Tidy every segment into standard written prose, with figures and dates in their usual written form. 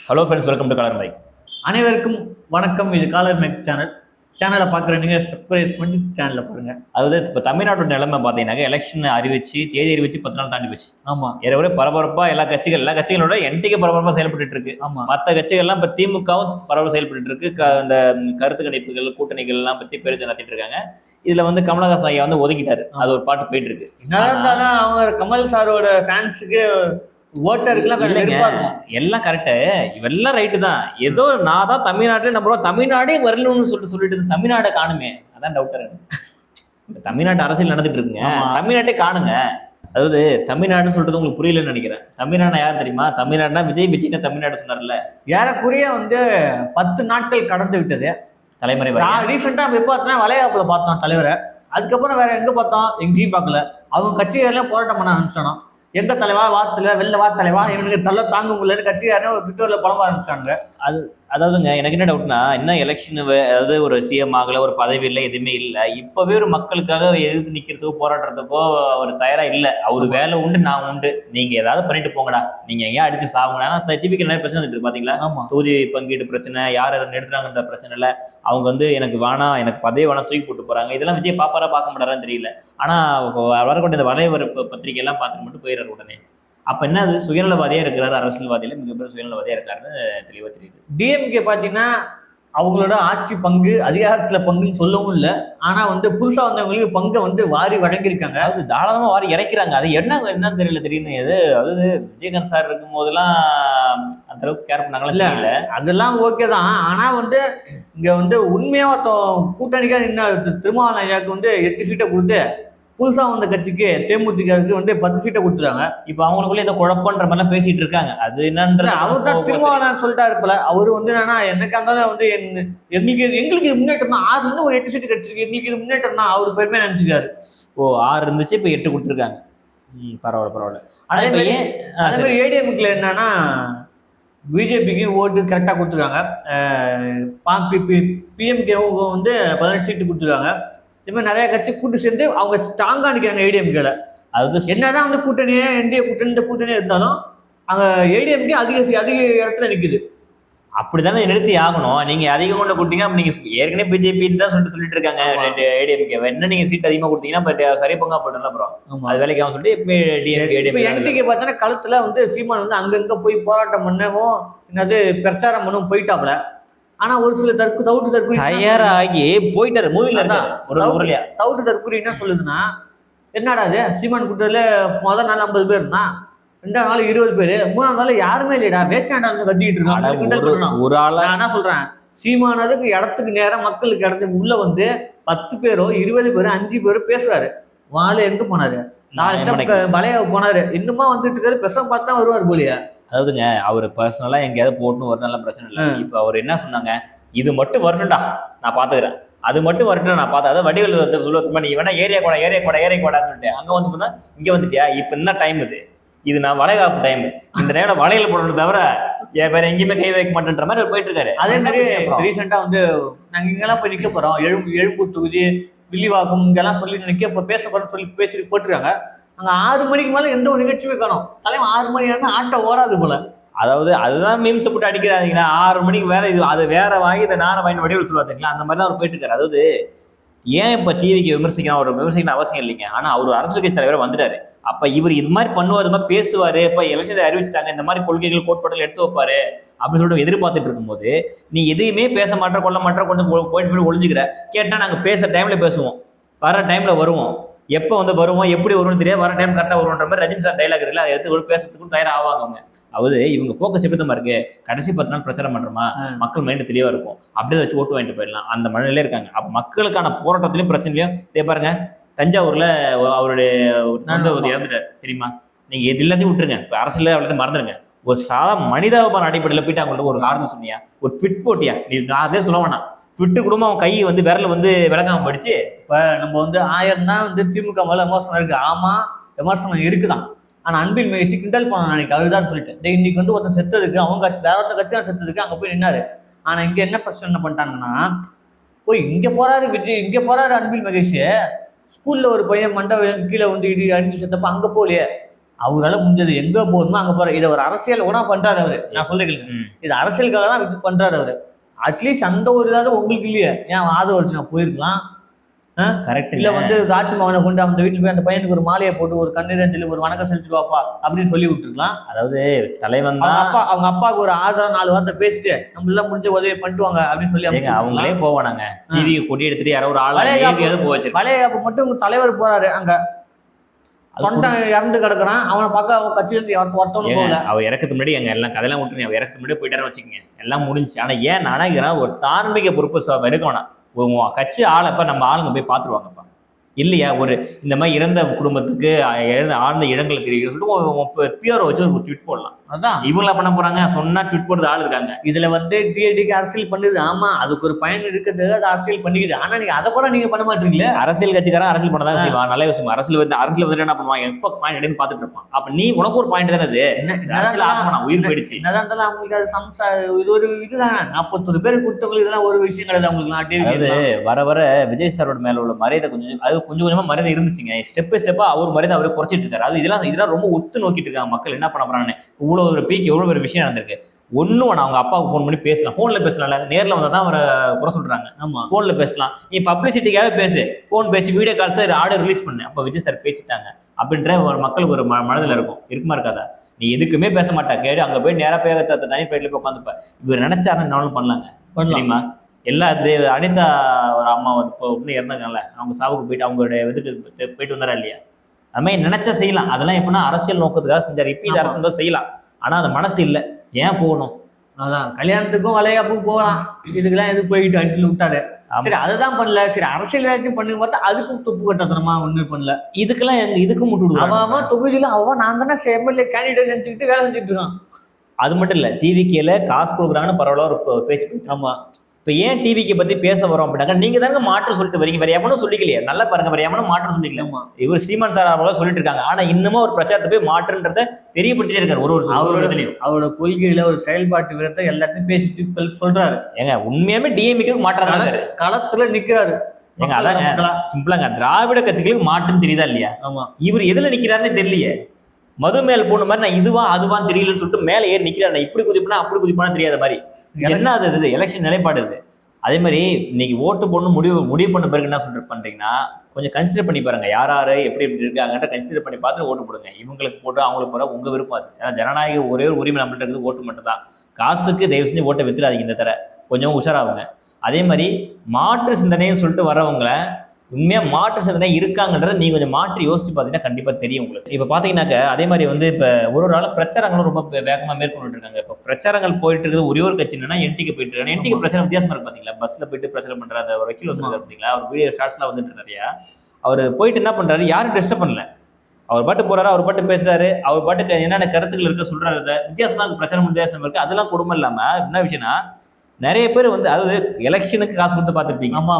Hello friends, welcome to colour mic. அனைவருக்கும் வணக்கம். இது காலர் மைக் சேனலை பார்க்குற நீங்கள் சப்ஸ்கிரைப் பண்ணி சேனலில் பாருங்க. அதாவது இப்போ தமிழ்நாட்டோட நிலைமை பார்த்தீங்கன்னா, எலெக்ஷன் அறிவிச்சு தேதி அறிவிச்சு 10 நாள் தாண்டி போச்சு. ஆமாம், ஏறவரை பரபரப்பாக எல்லா கட்சிகளோட என்டிகே பரபரப்பாக செயல்பட்டு இருக்கு. ஆமாம், மற்ற கட்சிகள்லாம் இப்போ திமுகவும் பரபரப்பாக செயல்பட்டு இருக்கு. அந்த கருத்து கணிப்புகள் கூட்டணிகள் எல்லாம் பற்றி பேச்சு நடத்திட்டு இருக்காங்க. இதுல வந்து கமலஹாசன் ஐயா வந்து ஒதுக்கிட்டாரு. அது ஒரு பாட்டு போயிட்டு இருக்கு. என்ன இருந்தாலும் அவங்க கமல் சாரோட ஃபேன்ஸுக்கு எல்லாம் கரெக்டு, இவெல்லாம் ரைட்டு தான். ஏதோ நான் தான் தமிழ்நாட்டில் நம்புறோம், தமிழ்நாடே வரணும்னு சொல்லிட்டு தமிழ்நாடை காணுமே, அதான் டவுட்டர். தமிழ்நாட்டு அரசியல் நடந்துட்டு இருக்குங்க, தமிழ்நாட்டே காணுங்க. அதாவது தமிழ்நாடுன்னு சொல்றது உங்களுக்கு புரியலன்னு நினைக்கிறேன். தமிழ்நாடு யார் தெரியுமா? தமிழ்நாடுனா விஜய்னா தமிழ்நாடு சொன்னார்ல. ஏறக்குறைய வந்து 10 நாட்கள் கடந்து விட்டது. தலைமுறை ரீசெண்டா பார்த்தோன்னா வளையாப்புல பார்த்தோம் தலைவரை. அதுக்கப்புறம் வேற எங்க பார்த்தோம்? எங்கேயும் பார்க்கல. அவங்க கட்சிகள்லாம் போராட்டம் பண்ண ஆரம்பிச்சானோ. எந்த தலைவா வாத்துல வெளில வா தலைவா, இவனுக்கு தள்ள தாங்க முடியலன்னு கட்சிக்காரன் ஒரு ட்விட்டர்ல புலம்ப ஆரம்பிச்சாங்க. அதாவதுங்க எனக்கு என்ன டவுட்னா, என்ன எலெக்ஷன், அதாவது ஒரு சிஎம் ஆகல, ஒரு பதவி இல்லை, எதுவுமே இல்லை. இப்பவே ஒரு மக்களுக்காக எதிர்த்து நிக்கிறதுக்கோ போராடுறதுக்கோ அவர் தயாரா இல்லை. அவரு வேலை உண்டு, நான் உண்டு, நீங்க ஏதாவது பண்ணிட்டு போங்கடா, நீங்க எங்கேயா அடிச்சு சாவுங்கடா. டிவிக்கு நிறைய பிரச்சனை வந்துட்டு பாத்தீங்களா? தொகுதி பங்கீடு பிரச்சனை, யார் எடுத்துறாங்கன்ற பிரச்சனை இல்லை. அவங்க வந்து எனக்கு வேணாம், எனக்கு பதவி வேணாம் தூக்கி போட்டு போறாங்க. இதெல்லாம் விஜய் பாப்பாரா பார்க்க மாட்டாரான்னு தெரியல. ஆனா வரக்கூடிய இந்த வலைவரப்பு பத்திரிகை எல்லாம் பார்த்துட்டு மட்டும் போயிடுறாரு உடனே. அப்ப என்ன, அது சுயநலவாதியா இருக்கிறாரு, அரசியல்வாதியில மிகப்பெரிய சுயநலவாதியா இருக்காருன்னு தெளிவா தெரியுது. டிஎம்கே பாத்தீங்கன்னா அவங்களோட ஆட்சி பங்கு அதிகாரத்துல பங்குன்னு சொல்லவும் இல்லை. ஆனா வந்து புதுசா வந்தவங்களுக்கு பங்கை வந்து வாரி வழங்கியிருக்காங்க. அது தாராளமா வாரி இறக்கிறாங்க. அது என்ன தெரியல திடீர்னு. எது அதாவது விஜயகாந்த் சார் இருக்கும் போதெல்லாம் அந்த அளவுக்கு கேர் பண்ணாங்களா இல்ல, அதெல்லாம் ஓகே தான். ஆனா வந்து இங்க வந்து உண்மையா கூட்டணிக்கா நின்று திருமாவளவன் ஐயாவுக்கு வந்து 8 சீட்டை கொடுத்து புதுசா வந்த கட்சிக்கு தேமுதிகவுக்கு வந்து 10 சீட்டை கொடுத்துறாங்க. இப்ப அவங்களுக்குள்ள ஏதோ குழப்பன்ற மாதிரிலாம் பேசிட்டு இருக்காங்க. அது என்னன்ற அவர் தான் திருமாவளவன் சொல்லிட்டாரு போல. அவரு வந்து என்னன்னா, எனக்கு இருந்தாலும் வந்து எங்களுக்கு முன்னேற்றம் தான். 6 இருந்து ஒரு 8 சீட்டு கிடைச்சிருக்கு, எங்களுக்கு இது முன்னேற்றம் தான் அவர் பெருமையா நினைச்சுக்காரு. 6 இருந்துச்சு, இப்ப 8 கொடுத்துருக்காங்க. பரவாயில்ல. அதே மாதிரி ஏடிஎம்குல என்னன்னா, பிஜேபிக்கு ஓட்டு கரெக்டாக கொடுத்துருக்காங்க. பிஎம்கேவும் வந்து 18 சீட்டு கொடுத்துருக்காங்க. இது மாதிரி நிறைய கட்சி கூட்டு சேர்ந்து அவங்க ஸ்ட்ராங்கா நிற்கிறாங்க ஏடிஎம்கேல. அது என்னதான் வந்து கூட்டணியே என்டிஏ கூட்டணியே இருந்தாலும் அங்க ஏடிஎம்கே அதிக இடத்துல நிக்குது. அப்படித்தானே நிறுத்தி ஆகணும். நீங்க அதிகம் கொண்டு கொடுத்தீங்க, நீங்க ஏற்கனவே பிஜேபி தான் சொல்லிட்டு இருக்காங்க. ஏடிஎம்கே என்ன நீங்க சீட் அதிகமா கொடுத்தீங்கன்னா சரி பங்கா போயிடும். அப்புறம் அது வேலைக்கு சொல்லிட்டு என்டிகே பார்த்தோன்னா களத்துல வந்து சீமான் வந்து அங்கங்க போய் போராட்டம் பண்ணவும் என்னது பிரச்சாரம் பண்ணவும் போயிட்டாப்ல. ஆனா ஒரு சில தவுட்டு தயாராகி போயிட்டாரு. மூவில தவுட்டு தற்கொலை என்ன சொல்லுதுன்னா, என்னடா அது சீமான் கூட்டத்துல முதல் நாள் 50 பேர் இருந்தா, 2ஆம் நாள் 20 பேரு, 3ஆம் நாள் யாருமே இல்லையடா, வேஸ்டாண்டாலும் கத்திக்கிட்டு இருக்காங்க. ஒரு ஆளா நான் என்ன சொல்றேன், சீமானதுக்கு இடத்துக்கு நேரம் மக்களுக்கு இடத்துக்கு உள்ள வந்து 10 பேரோ 20 பேரோ 5 பேரோ பேசுறாரு. வாழை எங்க போனாரு? 4 ஸ்டெப் வளைய போனாரு. இன்னுமா வந்துட்டு இருக்காரு. பெசம் பார்த்தா வருவார் போலியா? அதாவதுங்க, அவரு பர்சனலா எங்கேயாவது போட்டுன்னு ஒரு நல்ல பிரச்சனை இல்லை. இப்ப அவர் என்ன சொன்னாங்க, இது மட்டும் வரணும்டா நான் பாத்துக்கிறேன், அது மட்டும் வரட்டும் நான் பார்த்தேன். அதாவது வடிவில் சொல்லுவதுமா, நீ வேணா ஏரியா கூடான்னு சொல்லிட்டு அங்க வந்து போனா இங்க வந்துட்டியா, இப்ப என்ன டைம் இது நான் வளைகாப்பு டைம், இந்த நேரம் வளையல் போடணும் தவிர வேற எங்கேயுமே கை வைக்க மாட்டேன்ற மாதிரி போயிட்டு இருக்காரு. அதே மாதிரி ரீசெண்டா வந்து நாங்க இங்கெல்லாம் போய் நிக்க போறோம், எழும்பூர் தொகுதி வில்லிவாக்கம் இங்கெல்லாம் சொல்லி நிக்க பேச போறோம்னு சொல்லி பேசிட்டு போட்டுருக்காங்க. அங்க 6 மணிக்கு மேல எந்த ஒரு நிகழ்ச்சியுமே காணும். தலைவன் 6 மணி நேரம் ஆட்டம் ஓடாது போல. அதாவது அதுதான் மீம்ஸ் போட்டு அடிக்கிறாங்கன்னா 6 மணிக்கு வேற இது அது வேற வாங்கி இந்த நார வாங்கி வடிவில் சொல்லுவாங்களா, அந்த மாதிரி தான் அவர் போயிட்டு இருக்காரு. அதாவது ஏன் இப்ப டிவிக்கு விமர்சிக்கணும் அவசியம் இல்லைங்க. ஆனா அவர் அரசியல் கட்சி தலைவரை வந்துட்டாரு. அப்ப இவர் இது மாதிரி பண்ணுவார், இது மாதிரி பேசுவாரு, இப்ப எலெக்ஷனை அறிவிச்சுட்டாங்க, இந்த மாதிரி கொள்கைகள் கோட்பாடுகள் எடுத்து வைப்பாரு அப்படின்னு சொல்லிட்டு எதிர்பார்த்துட்டு இருக்கும்போது, நீ எதையுமே பேச மாட்டேற கொள்ள மாட்டேற கொஞ்சம் போயிட்டு ஒளிஞ்சுக்கிற. கேட்டா நாங்க பேசுற டைம்ல பேசுவோம், வர டைம்ல வருவோம், எப்போ வந்து வருவோம் எப்படி வருவோம்னு தெரியாது, வர டைம் கரெக்டாக வருவோன்ற மாதிரி ரஜினி சார் டைலாக் இருக்குல்ல, அதை எடுத்து பேசுறதுக்கும் தயாராக ஆவாங்க அவங்க. அதாவது இவங்க ஃபோக்கஸ் எப்படி இருக்கு, கடைசி 10 நாள் பிரச்சாரம் பண்றோமா, மக்கள் மைண்டு தெளிவா இருக்கும், அப்படியே வச்சு ஓட்டு வாங்கிட்டு போயிடலாம், அந்த மனநிலையில இருக்காங்க. அப்ப மக்களுக்கான போராட்டத்திலையும் பிரச்சனையிலையும் இதே பாருங்க, தஞ்சாவூர்ல அவருடைய இறந்துட்டார் தெரியுமா? நீங்க எது எல்லாத்தையும் விட்டுருங்க, இப்ப அரசியல அவ்வளவு மறந்துருங்க. ஒரு சாதா மனிதாபான அடிப்படையில் போயிட்டு அவங்கள்ட்ட ஒரு காரணம் சொன்னியா, ஒரு ட்விட் போட்டியா, நீ நான் அதே சொல்ல வேணாம், ட்விட்டு குடும்பம் அவன் கை வந்து விரல வந்து விளக்காம போயிடுச்சு. இப்ப நம்ம வந்து 1000 தான் வந்து திமுக மேல விமர்சனம் இருக்கு. ஆமா, விமர்சனம் இருக்குதான். ஆனா அன்பில் மகேஷ் கிண்டல் பண்ண நினைக்க அதுதான் சொல்லிட்டு இன்னைக்கு வந்து ஒருத்தன் செத்ததுக்கு அவங்க வேற ஒருத்த கட்சி தான் செத்ததுக்கு அங்க போய் நின்னாரு. ஆனா இங்க என்ன பிரச்சனை என்ன பண்ணிட்டாங்கன்னா, போய் இங்க போறாரு விஜய், இங்க போறாரு அன்பில் மகேஷ், ஸ்கூல்ல ஒரு பையன் மண்டை கீழே வந்து அடிஞ்சு செத்தப்ப அங்க போலையே, அவரால முடிஞ்சது எங்க போகணுமோ அங்க போற. இதை ஒரு அரசியல் கூட பண்றாரு அவரு. நான் சொல்றேன், இது அரசியலுக்காக தான் இது பண்றாரு அவரு. அட்லீஸ்ட் அந்த ஒரு இதாவது உங்களுக்கு இல்லையே, ஏன் ஆதரவு நான் போயிருக்கலாம். கரெக்ட். இல்ல வந்து ராஜ்மோகனை கொண்டு அந்த வீட்டுல போய் அந்த பையனுக்கு ஒரு மாலையை போட்டு ஒரு கண்ணீரஞ்சலி ஒரு வணக்கம் செலுத்திட்டு வாப்பா அப்படின்னு சொல்லி விட்டுருக்கலாம். அதாவது தலைவன் அவங்க அப்பாவுக்கு ஒரு ஆதரவு 4 வார்த்தை பேசிட்டு நம்ம எல்லாம் முடிஞ்ச உதவி பண்ணிட்டு வாங்க அப்படின்னு சொல்லி அவங்களே போவானாங்க. டிவி கொடி எடுத்துட்டு யாரோ ஒரு ஆள் வளையகாப்பு மட்டும் உங்க தலைவர் போறாரு அங்க தொண்டை இறந்து கிடக்குறான். அவனை பார்க்க கட்சியில ஒருத்தவங்க போகல. அவர் இறக்கத்துக்கு முன்னாடி எங்க எல்லாம் கதையெல்லாம் விட்டுருங்க. அவர் இறக்கத்துக்கு முன்னாடி போயிட்டாரு வச்சுக்கோங்க, எல்லாம் முடிஞ்சு. ஆனா ஏன் நினைக்கிறேன் ஒரு தார்மீக பொறுப்பு எடுக்க வேணாம். கட்சி ஆளப்ப நம்ம ஆளுங்க போய் பார்த்துருவாங்கப்பா. இல்லையா ஒரு இந்த மாதிரி இறந்த குடும்பத்துக்கு ஆழ்ந்த இடங்களை தெரிவிக்க சொல்லிட்டு பிஆர்ஓ வச்சு ஒரு ட்வீட் போடலாம். அதான் இவங்களா பண்ண போறாங்க. சொன்னா ட்வீட் போடுறது ஆள் இருக்காங்க. இதுல வந்து டிஏடிக்கு அரசியல் பண்ணுது. ஆமா, அதுக்கு ஒரு பயன் இருக்குது, அது அரசியல் பண்ணிக்குது. ஆனா நீங்க அதை கூட நீங்க பண்ண மாட்டீங்களே. அரசியல் கட்சிக்காரன் அரசியல் பண்ணதான் செய்வான். நல்ல விஷயம். அரசியல் வந்து என்ன பண்ணுவான், எப்ப பாயிண்ட் எடுன்னு பாத்துட்டு இருப்பான். அப்ப நீ உனக்கு ஒரு பாயிண்ட் தானே அது. உயிர் போயிடுச்சு. என்னதான் இருந்தாலும் அவங்களுக்கு அது இது ஒரு இதுதான். 41 பேர் கொடுத்தவங்களுக்கு இதெல்லாம் ஒரு விஷயம் கிடையாது அவங்களுக்கு. வர வர விஜய் சாரோட மேல உள்ள மரியாதை கொஞ்சம் கொஞ்சமா மரியாதை இருந்துச்சுங்க. ஸ்டெப் ஸ்டெப்பா அவர் மரியாதை அவரை குறைச்சிட்டு இருக்காரு. அது இதெல்லாம் ரொம்ப ஒத்து நோக்கிட்டு இருக்காங்க மக்கள். என்ன பண்ண போறான்னு இவ்வளவு ஒரு பீக் எவ்வளவு ஒரு விஷயம் நடந்திருக்கு. ஒன்னும் அவங்க அப்பாவுக்கு ஃபோன் பண்ணி பேசலாம். போன்ல பேசலாம்ல, நேரில் வந்தா தான் அவரை குறை சொல்றாங்க. ஆமா, போன்ல பேசலாம். நீ பப்ளிசிட்டிக்காக பேசு, போன் பேசி வீடியோ கால்ஸ் ஆடியோ ரிலீஸ் பண்ணு. அப்ப விஜய் சார் பேசிட்டாங்க அப்படின்ற ஒரு மக்களுக்கு ஒரு மனதில் இருக்குமா இருக்காதா? நீ எதுக்குமே பேச மாட்டா, கேடு அங்க போய் நேரா போய் தனி ஃபிளைட்ல போய் உட்காந்துப்ப. இவர் நினைச்சாருன்னு என்னாலும் பண்ணலாங்க. தெரியுமா? எல்லா அனிதா ஒரு அம்மா வந்து இறந்தாங்கல்ல, அவங்க சாவுக்கு போயிட்டு அவங்களுடைய இதுக்கு போயிட்டு வந்தாரா இல்லையா? அது மாதிரி நினைச்சா செய்யலாம். அதெல்லாம் எப்படின்னா அரசியல் நோக்கத்துக்காக செஞ்சாரு. இப்ப இது அரசு செய்யலாம். ஆனா அந்த மனசு இல்லை. ஏன் போகணும்? அதான் கல்யாணத்துக்கும் வளைகாப்புக்கும் போகலாம். இதுக்கெல்லாம் எது போயிட்டு அடிச்சு விட்டாரு. சரி, அதுதான் பண்ணல. சரி, அரசியல் ஏதாச்சும் பண்ணுங்க பார்த்தா அதுக்கும் துப்பு கட்டத்தனமா ஒண்ணு பண்ணல. இதுக்கெல்லாம் இதுக்கும் முட்டு விடுவாங்க. அவன் தொகுதியில நான் தானே எம்எல்ஏ கேண்டிடேட் நினைச்சுக்கிட்டு வேலை செஞ்சுட்டு இருக்கான். அது மட்டும் இல்ல, டிவிக்கேல காசு கொடுக்குறாங்கன்னு பரவாயில்ல ஒரு பேச்சு. ஆமா, இப்போ ஏன் டிவிக்கு பத்தி பேச வரோம் அப்படின்னாக்கா, நீங்க தாங்க மாற்று சொல்லிட்டு வரீங்க. வேற எவனும் சொல்லிக்கலையே. நல்லா பாருங்க, வேற எவனும் மாற்று சொல்லிக்கல. இவர் ஸ்ரீமான் சார் அவங்கள சொல்லிட்டு இருக்காங்க. ஆனா இன்னமும் ஒரு பிரச்சாரத்தை போய் மாற்றுன்றத தெரியப்படுத்திட்டே இருக்காரு. அவரோட கொள்கையில ஒரு செயல்பாட்டு விரத்தை எல்லாத்தையும் பேசிட்டு சொல்றாரு. ஏங்க உண்மையாமே டிஎம்கே மாற்றாங்க, களத்துல நிக்கிறாரு. ஏங்க அதாங்க சிம்பிளாங்க. திராவிட கட்சிகளுக்கு மாற்றுன்னு தெரியுதா இல்லையா? ஆமா, இவர் எதுல நிக்கிறாருன்னு தெரியலையே. மது மேல் போன மாதிரி நான் இதுவா அதுவான்னு தெரியலன்னு சொல்லிட்டு மேல ஏறி நிக்கிறாரு. நான் இப்படி குதிப்பா அப்படி குதிப்பான்னு தெரியாத மாதிரி. என்ன அது எலெக்ஷன் நிலைப்பாடு இது. அதே மாதிரி இன்னைக்கு ஓட்டு போடணும் முடிவு பண்ண பிறகு என்ன சொல்லிட்டு பண்றீங்கன்னா, கொஞ்சம் கன்சிடர் பண்ணி பாருங்க. யாரு எப்படி இருக்காங்கன்ற கன்சிடர் பண்ணி பார்த்து ஓட்டு போடுங்க. இவங்களுக்கு போட்டு அவங்களுக்கு போற உங்க விருப்பம் அது. ஏன்னா ஜனநாயக ஒரே ஒரு உரிமை நம்மள்ட்ட இருக்குது, ஓட்டு மட்டும் தான். காசுக்கு தயவு செஞ்சு ஓட்டை வித்துறாதீங்க. இந்த தர கொஞ்சம் உஷாராகுங்க. அதே மாதிரி மாற்று சிந்தனைன்னு சொல்லிட்டு வரவங்களை உண்மையா மாற்று சிந்தனை இருக்காங்கன்றத நீங்க கொஞ்சம் மாற்றி யோசிச்சு பார்த்தீங்கன்னா கண்டிப்பா தெரியும் உங்களுக்கு. இப்ப பாத்தீங்கன்னாக்க அதே மாதிரி வந்து இப்ப ஒரு நாள் பிரச்சாரங்களும் ரொம்ப வேகமா மேற்கொண்டு இருக்காங்க. இப்ப பிரச்சாரங்கள் போயிட்டு இருக்குது. ஒரே ஒரு கட்சி என்னன்னா என்டிக்கு போயிட்டு இருக்காங்க. என்டிக்கு பிரச்சாரம் வித்தியாசமா இருக்கு பாத்தீங்களா? பஸ்ல போயிட்டு பிரச்சாரம் பண்ற அந்த வக்கீல் வந்து பாத்தீங்களா, அவர் வீடியோ ஷார்ட்ஸ் எல்லாம் வந்துட்டு நிறையா. அவர் போயிட்டு என்ன பண்றாரு, யாரும் டிஸ்டர்ப் பண்ணல. அவர் பாட்டு போறாரு, அவர் பாட்டு பேசுறாரு, அவர் பாட்டுக்கு என்னென்ன கருத்துக்கள் இருக்க சொல்றாரு. வித்தியாசமா இருக்கு, பிரச்சாரம் வித்தியாசமா இருக்கு. அதெல்லாம் குடும்பம் இல்லாம என்ன விஷயம்னா, நிறைய பேர் வந்து அதாவது எலெக்ஷனுக்கு காசு கொடுத்து பார்த்துருப்பீங்க. ஆமா,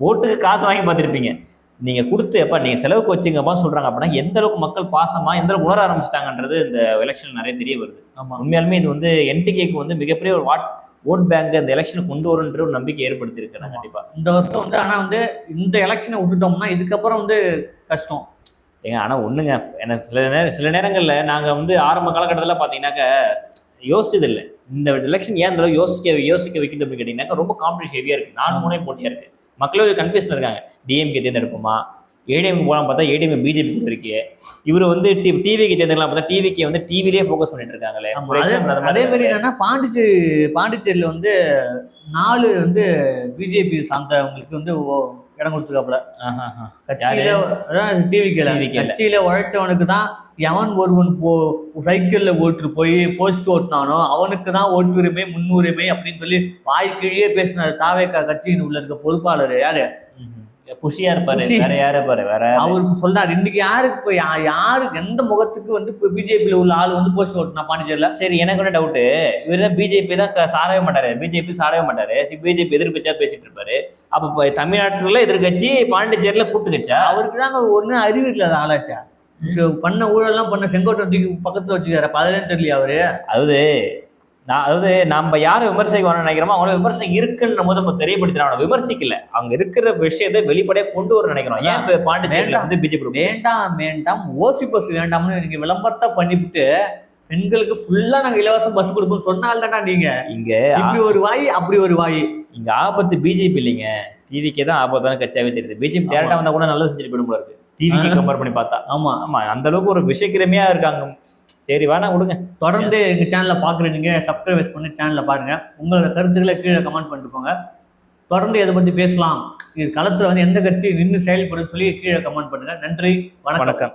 ஓட்டுக்கு காசு வாங்கி பார்த்துருப்பீங்க. நீங்க கொடுத்து எப்ப நீங்க செலவுக்கு வச்சுங்கப்பா சொல்றாங்க அப்படின்னா எந்த அளவுக்கு மக்கள் பாசமா எந்த அளவுக்கு உணர ஆரம்பிச்சிட்டாங்கன்றது இந்த எலெக்ஷன் நிறைய தெரிய வருது. உண்மையாலுமே இது வந்து என்டிகேக்கு வந்து மிகப்பெரிய ஒரு ஓட் பேங்க் இந்த எலெக்ஷனை கொண்டு வரும்ன்ற ஒரு நம்பிக்கை ஏற்படுத்தி இருக்கிறாங்க. கண்டிப்பா இந்த வருஷம் வந்து ஆனா வந்து இந்த எலெக்ஷனை விட்டுட்டோம்னா இதுக்கப்புறம் வந்து கஷ்டம். ஏங்க ஆனா ஒண்ணுங்க, ஏன்னா சில நேரங்கள்ல நாங்க வந்து ஆரம்ப காலகட்டத்தில் பாத்தீங்கன்னாக்க யோசிச்சது இல்லை. இந்த எலெக்ஷன் ஏன் இந்த யோசிக்க வைக்கிறது அப்படின்னு கேட்டீங்கன்னாக்கா ரொம்ப காம்படிஷன் ஹெவியா இருக்கு. 4 முனை போட்டியா இருக்கு. மக்களே ஒரு கன்ஃபியூஷன் இருக்காங்க. டிஎம்கே தேர்ந்தெடுப்போமா, ஏடிஎம்கே போகலாம் பார்த்தா ஏடிஎம்கே பிஜேபி கூட இருக்கு. இவர் வந்து டிவிக்கு தேர்ந்தெடுக்கலாம் பார்த்தா டிவிக்கு வந்து டிவிலேயே ஃபோக்கஸ் பண்ணிட்டு இருக்காங்களே. அதே மாதிரி என்னன்னா பாண்டிச்சேரியில் வந்து 4 வந்து பிஜேபி சார்ந்தவங்களுக்கு வந்து இடம் கொடுத்துருக்காப்புல. கட்சியில உழைச்சவனுக்கு தான் எவன் ஒருவன் சைக்கிள்ல ஓட்டு போய் போஸ்ட் ஓட்டினானோ அவனுக்கு தான் ஓட்டுரிமை முன்னுரிமை அப்படின்னு சொல்லி வாய்க்கிழியே பேசினாரு. தாவேகா கட்சியின் உள்ள இருக்க பொறுப்பாளர் யாரு, புஷியா இருப்பாரு, வேற யாரு பாரு, வேற அவருக்கு சொல்றாரு இன்னைக்கு யாருக்கு போய் யாரு எந்த முகத்துக்கு வந்து பிஜேபியில உள்ள ஆள் வந்து போஸ்ட் ஓட்டுனா பாண்டிச்சேரியில. சரி, எனக்கு ஒரு டவுட்டு. இவர் தான் பிஜேபி தான் சாரவே மாட்டாரு, பிஜேபி சாரவே மாட்டாரு, பிஜேபி எதிர்கட்சியா பேசிட்டு இருப்பாரு. அப்ப தமிழ்நாட்டுல எதிர்கட்சி, பாண்டிச்சேரியில கூட்டு கட்சா. அவருக்கு தாங்க ஒண்ணு அறிவு இல்லாத ஆளாச்சா. பண்ண ஊழல்லாம் பண்ண செங்கோட்டை பக்கத்துல வச்சுக்காரு. அதுலயும் தெரியல அவரு. அதாவது அதாவது நம்ம யாரை விமர்சிக்க வரணும்னு நினைக்கிறோமோ அவங்கள விமர்சனம் இருக்குன்ற போது நம்ம தெரியப்படுத்துறோம், விமர்சிக்கல, அங்க இருக்கிற விஷயத்தை வெளிப்படையா கொண்டு வர நினைக்கிறோம். ஏன் இப்ப பாண்டிச்சேரியில வந்து பிஜேபி வேண்டாம் ஓசி பஸ் வேண்டாம்னு நீங்க விளம்பரத்தை பண்ணிவிட்டு பெண்களுக்கு ஃபுல்லா நாங்க இலவச பஸ் கொடுப்போம் சொன்னால்தானா நீங்க இங்க இப்படி ஒரு வாய் அப்படி ஒரு வாய். இங்க ஆபத்து பிஜேபி இல்லைங்க, டிவிக்கே தான் ஆபத்தான கட்சியாவே தெரியுது. பிஜேபி டேரக்டா வந்தா கூட நல்லா செஞ்சுட்டு போயிடும் போல இருக்கு, டிவிக்கு கம்பேர் பண்ணி பார்த்தா. ஆமா ஆமா, அந்த அளவுக்கு ஒரு விஷக்கிரமியா இருக்காங்க. சரி வேணா விடுங்க. தொடர்ந்து எங்க சேனலை பாக்குறேன், நீங்க சப்ஸ்கிரைப் பண்ணி சேனலை பாருங்க, உங்களோட கருத்துக்களை கீழே கமெண்ட் பண்ணிட்டு போங்க. தொடர்ந்து எதை பத்தி பேசலாம், இது களத்துல வந்து எந்த கட்சி நின்று செயல்படும் சொல்லி கீழே கமெண்ட் பண்ணுங்க. நன்றி, வணக்கம்.